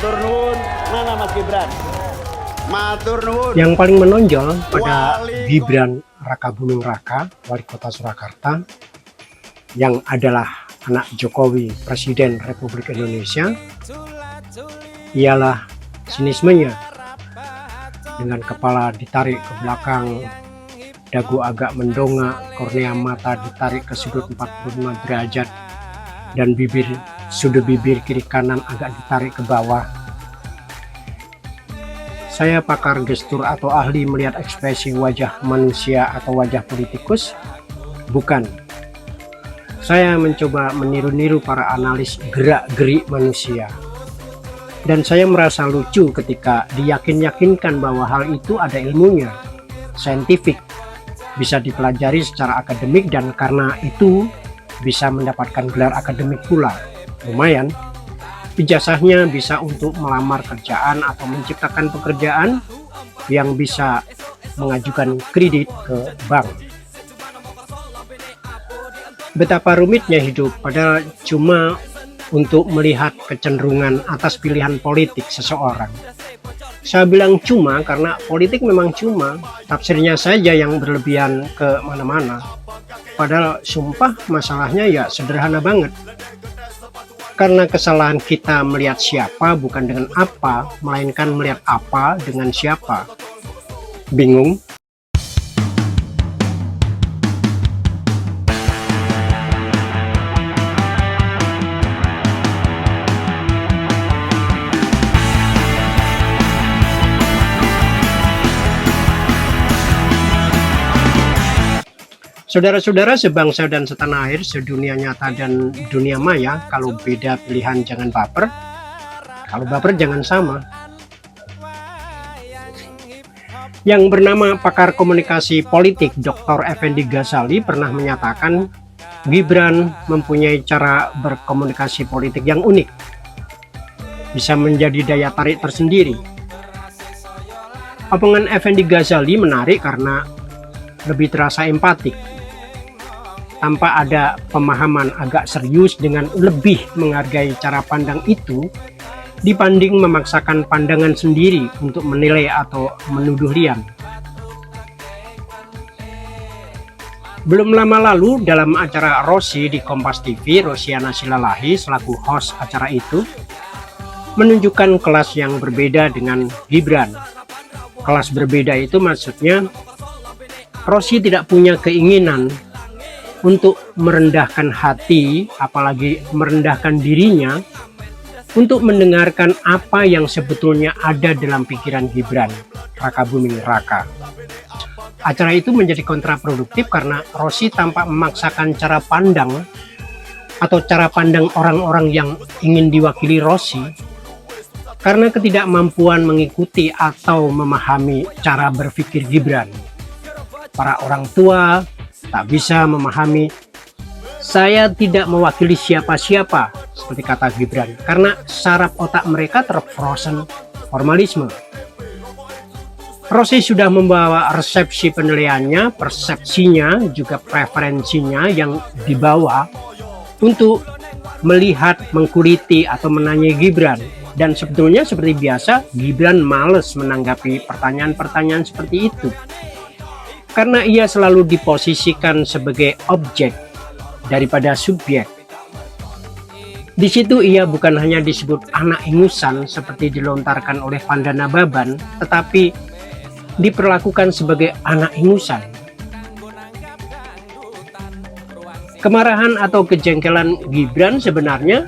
Matur nuwun. Mana Mas Gibran? Matur nuwun. Yang paling menonjol pada Gibran Raka Buming Raka, Wali Kota Surakarta, yang adalah anak Jokowi, Presiden Republik Indonesia, ialah sinismenya. Dengan kepala ditarik ke belakang, dagu agak mendongak, kornea mata ditarik ke sudut 45 derajat, dan sudut bibir kiri kanan agak ditarik ke bawah. Saya pakar gestur atau ahli melihat ekspresi wajah manusia atau wajah politikus? Bukan. Saya mencoba meniru-niru para analis gerak-gerik manusia. Dan saya merasa lucu ketika diyakinkan bahwa hal itu ada ilmunya, saintifik, bisa dipelajari secara akademik, dan karena itu bisa mendapatkan gelar akademik pula. Lumayan. Ijazahnya bisa untuk melamar kerjaan atau menciptakan pekerjaan yang bisa mengajukan kredit ke bank. Betapa rumitnya hidup, padahal cuma untuk melihat kecenderungan atas pilihan politik seseorang. Saya bilang cuma karena politik memang cuma, tafsirnya saja yang berlebihan ke mana-mana. Padahal sumpah masalahnya ya sederhana banget. Karena kesalahan kita melihat siapa bukan dengan apa, melainkan melihat apa dengan siapa. Bingung? Saudara-saudara sebangsa dan setanah air, sedunia nyata dan dunia maya, kalau beda pilihan jangan baper, kalau baper jangan sama. Yang bernama pakar komunikasi politik Dr. Effendi Ghazali pernah menyatakan Gibran mempunyai cara berkomunikasi politik yang unik, bisa menjadi daya tarik tersendiri. Omongan Effendi Ghazali menarik karena lebih terasa empatik, tanpa ada pemahaman agak serius dengan lebih menghargai cara pandang itu dibanding memaksakan pandangan sendiri untuk menilai atau menuduh lian. Belum lama lalu dalam acara Rossi di Kompas TV, Rosiana Silalahi selaku host acara itu menunjukkan kelas yang berbeda dengan Gibran. Kelas berbeda itu maksudnya Rossi tidak punya keinginan untuk merendahkan hati, apalagi merendahkan dirinya, untuk mendengarkan apa yang sebetulnya ada dalam pikiran Gibran Raka Buming Raka. Acara itu menjadi kontraproduktif karena Rossi tampak memaksakan cara pandang atau cara pandang orang-orang yang ingin diwakili Rossi karena ketidakmampuan mengikuti atau memahami cara berpikir Gibran. Para orang tua tak bisa memahami, saya tidak mewakili siapa-siapa, seperti kata Gibran, karena saraf otak mereka terfrozen formalisme. Rossi sudah membawa resepsi penilaiannya, persepsinya, juga preferensinya yang dibawa untuk melihat, mengkuliti, atau menanyai Gibran. Dan sebetulnya seperti biasa, Gibran males menanggapi pertanyaan-pertanyaan seperti itu. Karena ia selalu diposisikan sebagai objek daripada subjek. Di situ ia bukan hanya disebut anak ingusan seperti dilontarkan oleh Pandana Baban, tetapi diperlakukan sebagai anak ingusan. Kemarahan atau kejengkelan Gibran sebenarnya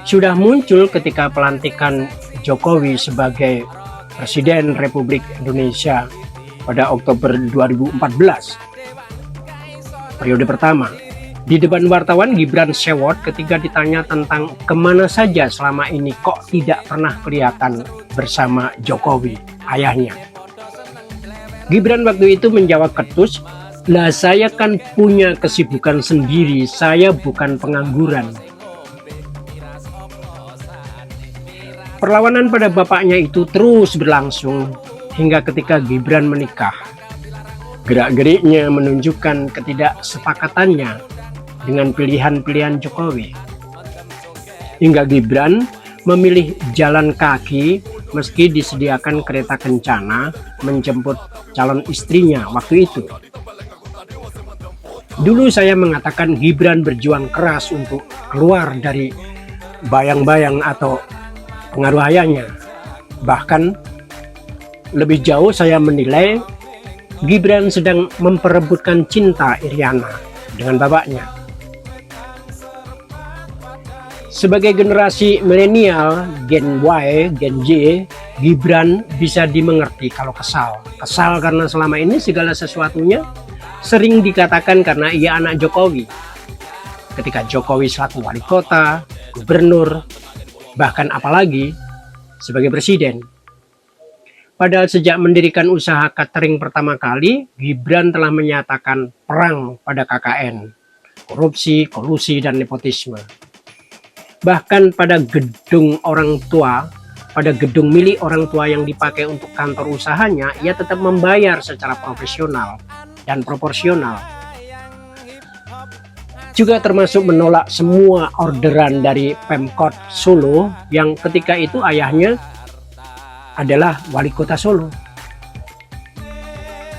sudah muncul ketika pelantikan Jokowi sebagai Presiden Republik Indonesia pada Oktober 2014, periode pertama. Di depan wartawan, Gibran sewot ketika ditanya tentang kemana saja selama ini kok tidak pernah kelihatan bersama Jokowi, ayahnya. Gibran waktu itu menjawab ketus, "Lah saya kan punya kesibukan sendiri, saya bukan pengangguran." Perlawanan pada bapaknya itu terus berlangsung hingga ketika Gibran menikah. Gerak-geriknya menunjukkan ketidaksepakatannya dengan pilihan-pilihan Jokowi. Hingga Gibran memilih jalan kaki meski disediakan kereta kencana menjemput calon istrinya waktu itu. Dulu saya mengatakan Gibran berjuang keras untuk keluar dari bayang-bayang atau pengaruh ayahnya. Bahkan lebih jauh saya menilai Gibran sedang memperebutkan cinta Iriana dengan bapaknya. Sebagai generasi milenial, Gen Y, Gen Z, Gibran bisa dimengerti kalau kesal. Kesal karena selama ini segala sesuatunya sering dikatakan karena ia anak Jokowi. Ketika Jokowi selaku wali kota, gubernur, bahkan apalagi sebagai presiden. Padahal sejak mendirikan usaha catering pertama kali, Gibran telah menyatakan perang pada KKN, korupsi, kolusi, dan nepotisme. Bahkan pada gedung orang tua, pada gedung milik orang tua yang dipakai untuk kantor usahanya, ia tetap membayar secara profesional dan proporsional. Juga termasuk menolak semua orderan dari Pemkot Solo yang ketika itu ayahnya adalah wali kota Solo.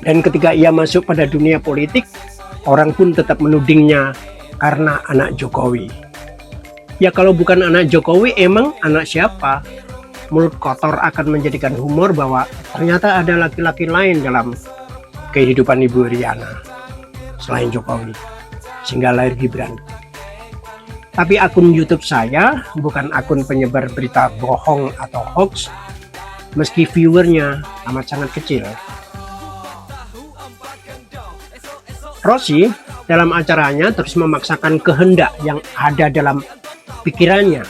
Dan ketika ia masuk pada dunia politik, orang pun tetap menudingnya karena anak Jokowi. Ya kalau bukan anak Jokowi, emang anak siapa? Mulut kotor akan menjadikan humor bahwa ternyata ada laki-laki lain dalam kehidupan Ibu Iriana selain Jokowi, sehingga lahir Gibran. Tapi akun YouTube saya bukan akun penyebar berita bohong atau hoax, meski viewernya amat sangat kecil. Rossi dalam acaranya terus memaksakan kehendak yang ada dalam pikirannya,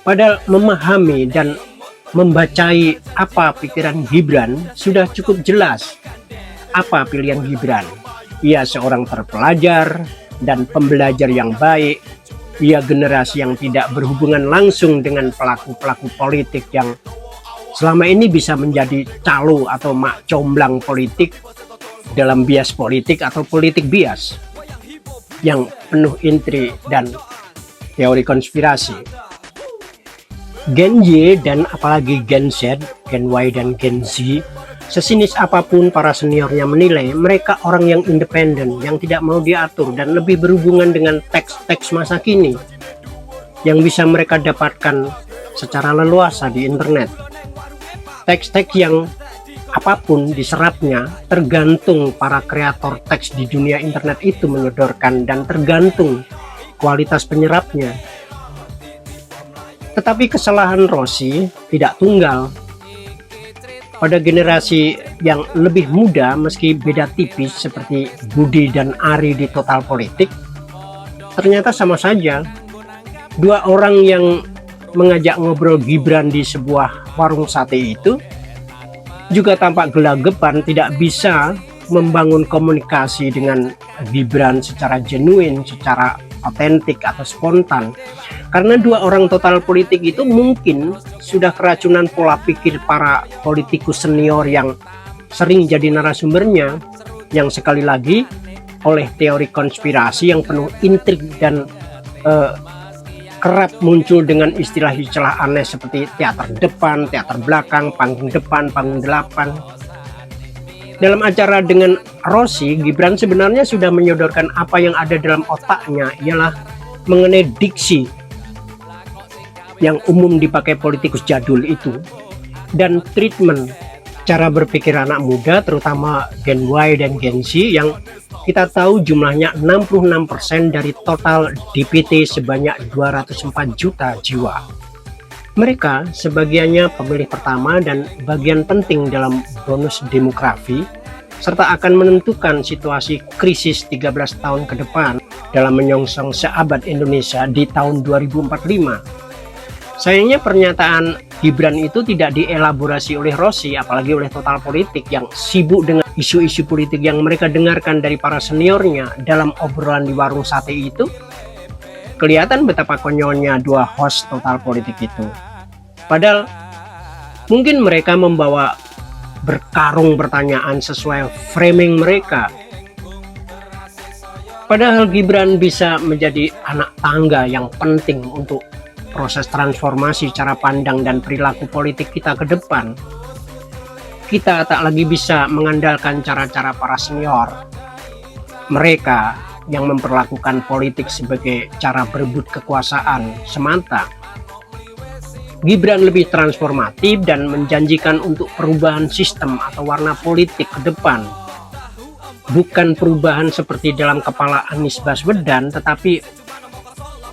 padahal memahami dan membacai apa pikiran Gibran sudah cukup jelas. Apa pilihan Gibran? Ia seorang terpelajar dan pembelajar yang baik. Ia generasi yang tidak berhubungan langsung dengan pelaku-pelaku politik yang selama ini bisa menjadi calo atau mak comblang politik dalam bias politik atau politik bias yang penuh intrik dan teori konspirasi. Gen Y dan apalagi Gen Z, Gen Y dan Gen Z, sesinis apapun para seniornya menilai mereka orang yang independen, yang tidak mau diatur dan lebih berhubungan dengan teks-teks masa kini yang bisa mereka dapatkan secara leluasa di internet. Teks-teks yang apapun diserapnya tergantung para kreator teks di dunia internet itu menyodorkan dan tergantung kualitas penyerapnya. Tetapi kesalahan Rossi tidak tunggal. Pada generasi yang lebih muda meski beda tipis seperti Budi dan Ari di Total Politik, ternyata sama saja. Dua orang yang mengajak ngobrol Gibran di sebuah warung sate itu juga tampak gelagapan tidak bisa membangun komunikasi dengan Gibran secara genuine, secara otentik atau spontan. Karena dua orang Total Politik itu mungkin sudah keracunan pola pikir para politikus senior yang sering jadi narasumbernya, yang sekali lagi oleh teori konspirasi yang penuh intrik dan kerap muncul dengan istilah-istilah aneh seperti teater depan, teater belakang, panggung depan, panggung delapan. Dalam acara dengan Rossi, Gibran sebenarnya sudah menyodorkan apa yang ada dalam otaknya, ialah mengenai diksi yang umum dipakai politikus jadul itu, dan treatment cara berpikir anak muda terutama Gen Y dan Gen Z yang kita tahu jumlahnya 66% dari total DPT sebanyak 204 juta jiwa. Mereka sebagiannya pemilih pertama dan bagian penting dalam bonus demografi, serta akan menentukan situasi krisis 13 tahun ke depan dalam menyongsong seabad Indonesia di tahun 2045. Sayangnya pernyataan Gibran itu tidak dielaborasi oleh Rossi, apalagi oleh Total Politik yang sibuk dengan isu-isu politik yang mereka dengarkan dari para seniornya dalam obrolan di warung sate itu. Kelihatan betapa konyolnya dua host Total Politik itu. Padahal mungkin mereka membawa berkarung pertanyaan sesuai framing mereka. Padahal Gibran bisa menjadi anak tangga yang penting untuk proses transformasi cara pandang dan perilaku politik kita ke depan. Kita tak lagi bisa mengandalkan cara-cara para senior. Mereka yang memperlakukan politik sebagai cara berebut kekuasaan semata. Gibran lebih transformatif dan menjanjikan untuk perubahan sistem atau warna politik ke depan. Bukan perubahan seperti dalam kepala Anies Baswedan, tetapi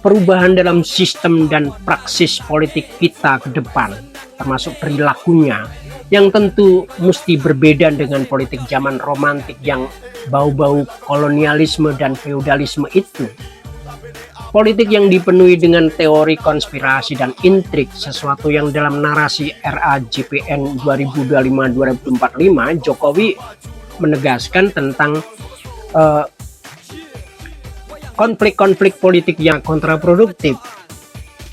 perubahan dalam sistem dan praksis politik kita ke depan, termasuk perilakunya, yang tentu mesti berbeda dengan politik zaman romantik yang bau-bau kolonialisme dan feudalisme itu. Politik yang dipenuhi dengan teori konspirasi dan intrik, sesuatu yang dalam narasi RAJPN 2025-2045 Jokowi menegaskan tentang konflik-konflik politik yang kontraproduktif.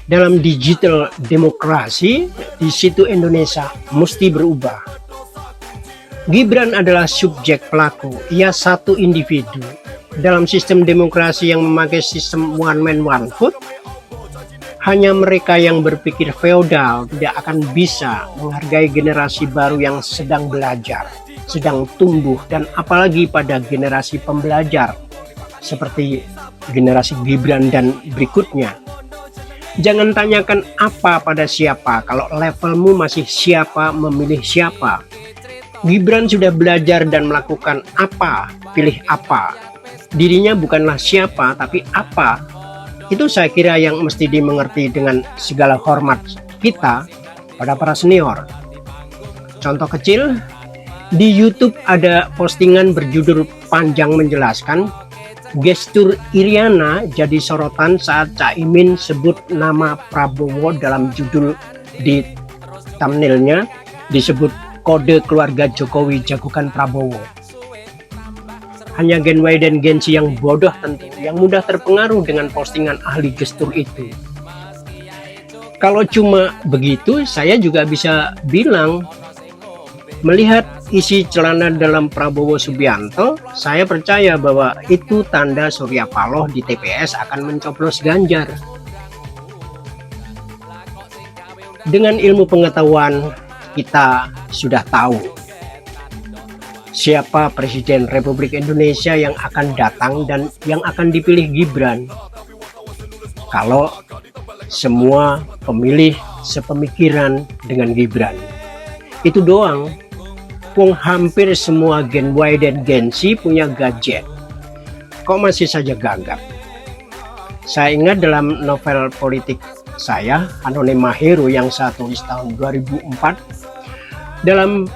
Dalam digital demokrasi, di situ Indonesia mesti berubah. Gibran adalah subjek pelaku, ia satu individu. Dalam sistem demokrasi yang memakai sistem one man one vote, hanya mereka yang berpikir feodal tidak akan bisa menghargai generasi baru yang sedang belajar, sedang tumbuh, dan apalagi pada generasi pembelajar seperti generasi Gibran dan berikutnya. Jangan tanyakan apa pada siapa kalau levelmu masih siapa memilih siapa. Gibran sudah belajar dan melakukan apa, pilih apa. Dirinya bukanlah siapa tapi apa. Itu saya kira yang mesti dimengerti dengan segala hormat kita pada para senior. Contoh kecil, di YouTube ada postingan berjudul panjang menjelaskan gestur Iriana jadi sorotan saat Caimin sebut nama Prabowo dalam judul. Di thumbnailnya disebut kode keluarga Jokowi jagokan Prabowo. Hanya Gen Y dan Gen Z yang bodoh tentu, yang mudah terpengaruh dengan postingan ahli gestur itu. Kalau cuma begitu, saya juga bisa bilang, melihat isi celana dalam Prabowo Subianto, saya percaya bahwa itu tanda Surya Paloh di TPS akan mencoblos Ganjar. Dengan ilmu pengetahuan, kita sudah tahu siapa Presiden Republik Indonesia yang akan datang dan yang akan dipilih Gibran. Kalau semua pemilih sepemikiran dengan Gibran, itu doang. Wong hampir semua Gen Y dan Gen Z punya gadget. Kok masih saja gagap? Saya ingat dalam novel politik saya, Anonim Mahero, yang saya tulis tahun 2004, dalam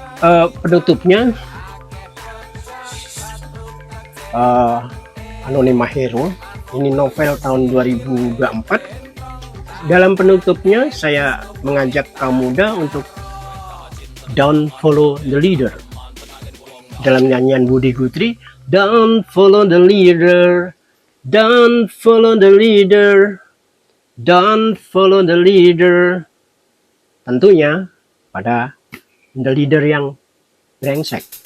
penutupnya, Anonim Mahero, ini novel tahun 2024. Dalam penutupnya saya mengajak kaum muda untuk don't follow the leader. Dalam nyanyian Budi Gutri, don't follow the leader, don't follow the leader, don't follow the leader. Tentunya pada the leader yang brengsek.